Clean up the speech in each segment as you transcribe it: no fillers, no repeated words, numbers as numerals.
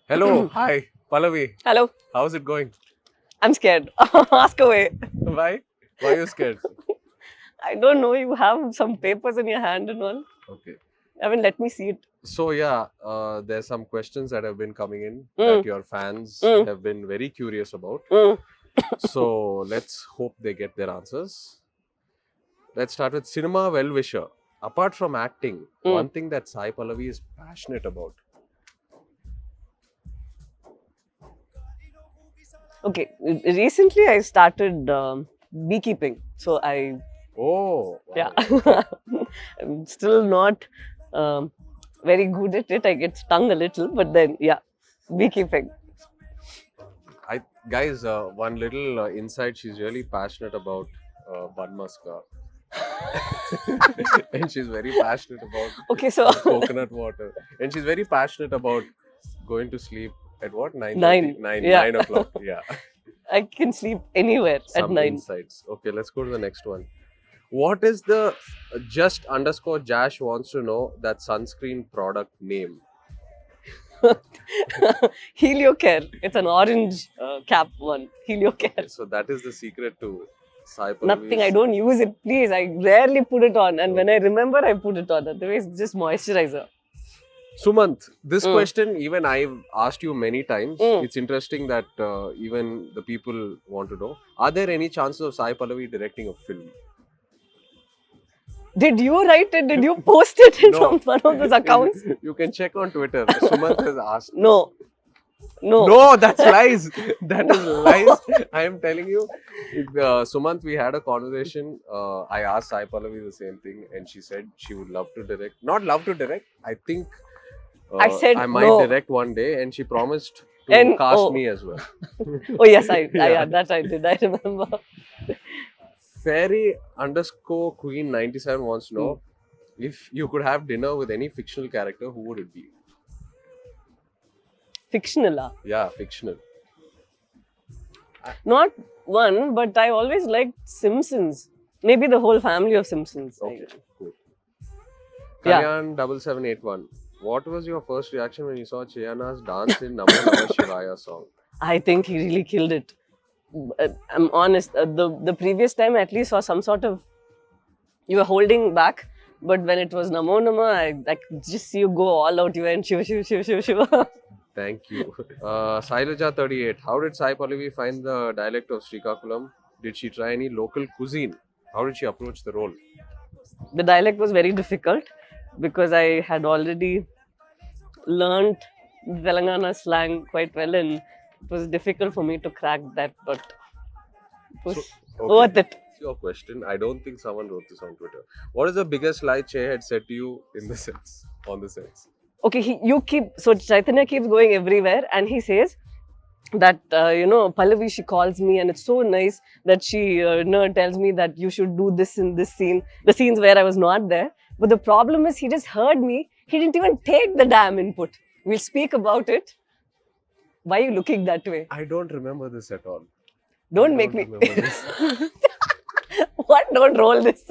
Hello, hi, Pallavi. Hello. How's it going? I'm scared. Ask away. Why? Why are you scared? I don't know. You have some papers in your hand and all. Okay. I mean, let me see it. So yeah, there's some questions that have been coming in Mm. that your fans Mm. have been very curious about. Mm. So let's hope they get their answers. Let's start with Cinema Well-Wisher. Apart from acting, one thing that Sai Pallavi is passionate about. Okay. Recently, I started beekeeping. So I, Oh, wow. yeah. I'm still not very good at it. I get stung a little, but then, yeah, beekeeping. Guys, one little insight. She's really passionate about Banmaska. And she's very passionate about Okay, so coconut water. And she's very passionate about going to sleep at what? 9 9, yeah. 9 o'clock. Yeah. I can sleep anywhere at Some 9. insights. Okay, let's go to the next one. What is the just_Jash wants to know that sunscreen product name? Heliocare. It's an orange cap one. Heliocare. So that is the secret to Sai Pallavi's- Nothing. I don't use it. Please. I rarely put it on. And when I remember, I put it on. Otherwise, it's just moisturizer. Sumant, this question even I've asked you many times. Mm. It's interesting that even the people want to know. Are there any chances of Sai Pallavi directing a film? Did you write it? Did you post it in No. one of those accounts? You can check on Twitter. Sumant has asked. No. No. No, that's lies. That is lies. I am telling you. Sumant, we had a conversation. I asked Sai Pallavi the same thing, and she said she would love to direct. Not love to direct. I think I said I might no. direct one day, and she promised to And- cast oh. me as well. Oh, yes. Yeah. Yeah, that I did. I remember. Fairy_Queen97 wants to know if you could have dinner with any fictional character, who would it be? Fictional. Ah. Yeah, fictional. Not one, but I always liked Simpsons. Maybe the whole family of Simpsons. Okay, cool. Yeah. Kalyan7781. What was your first reaction when you saw Chayana's dance in Namo Namah Shivaya song? I think he really killed it. I'm honest. The previous time I at least saw some sort of, you were holding back, but when it was Namo Nama, I could just see you go all out. You went Shiva, Shiva, Shiva, Shiva, Shiva. Thank you. Sailaja38. How did Sai Pallavi find the dialect of Srikakulam? Did she try any local cuisine? How did she approach the role? The dialect was very difficult because I had already learnt Telangana slang quite well, and it was difficult for me to crack that, but it was worth it. That's your question. I don't think someone wrote this on Twitter. What is the biggest lie Che had said to you in the sets? On the sets? Okay, so Chaitanya keeps going everywhere and he says that, Pallavi, she calls me and it's so nice that she tells me that you should do this in this scene, the scenes where I was not there. But the problem is he just heard me. He didn't even take the damn input. We'll speak about it. Why are you looking that way? I don't remember this at all. Don't make me. remember this. What? Don't roll this.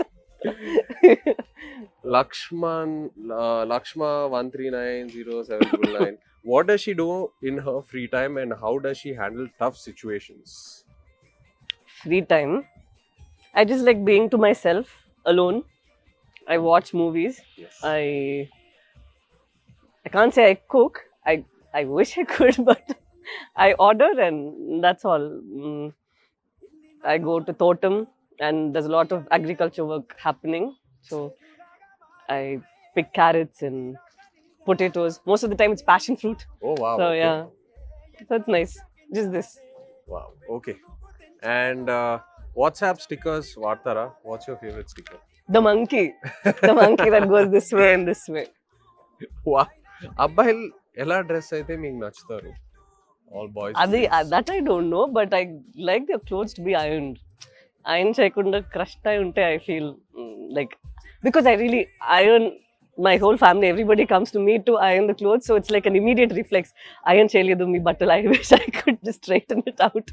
Lakshma 139079. What does she do in her free time and how does she handle tough situations? Free time. I just like being to myself alone. I watch movies. Yes. I can't say I cook. I wish I could, but I order and that's all. I go to Totem and there's a lot of agriculture work happening. So I pick carrots and potatoes. Most of the time it's passion fruit. Oh wow. So okay. yeah, that's nice. Just this. Wow. Okay. And WhatsApp stickers, Vartara. What's your favorite sticker? The monkey. The monkey that goes this way and this way. Wow. అబ్బాయిలు ఎలా dress అయితే మీకు నచ్చుతారు all boys That I don't know, but I like their clothes to be ironed. Iron చేయకుండా crushed అయి ఉంటే I feel like, because I really iron my whole family, everybody comes to me to iron the clothes. So it's like an immediate reflex. Iron cheyaledu me buttal. I wish I could just straighten it out.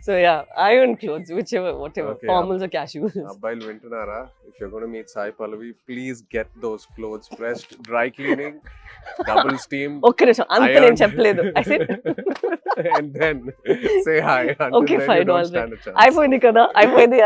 So yeah, iron clothes, whichever, whatever, Okay, formals or casuals. Abbail Vintunara, if you're going to meet Sai Pallavi, please get those clothes pressed, dry cleaning, double steam. ఒక్క నిమిషం అంత iron. నేను చెప్పలేదు. I said And then say hi. Until Okay, then, fine, you don't all right. stand a chance. అయిపోయింది కదా, అయిపోయింది.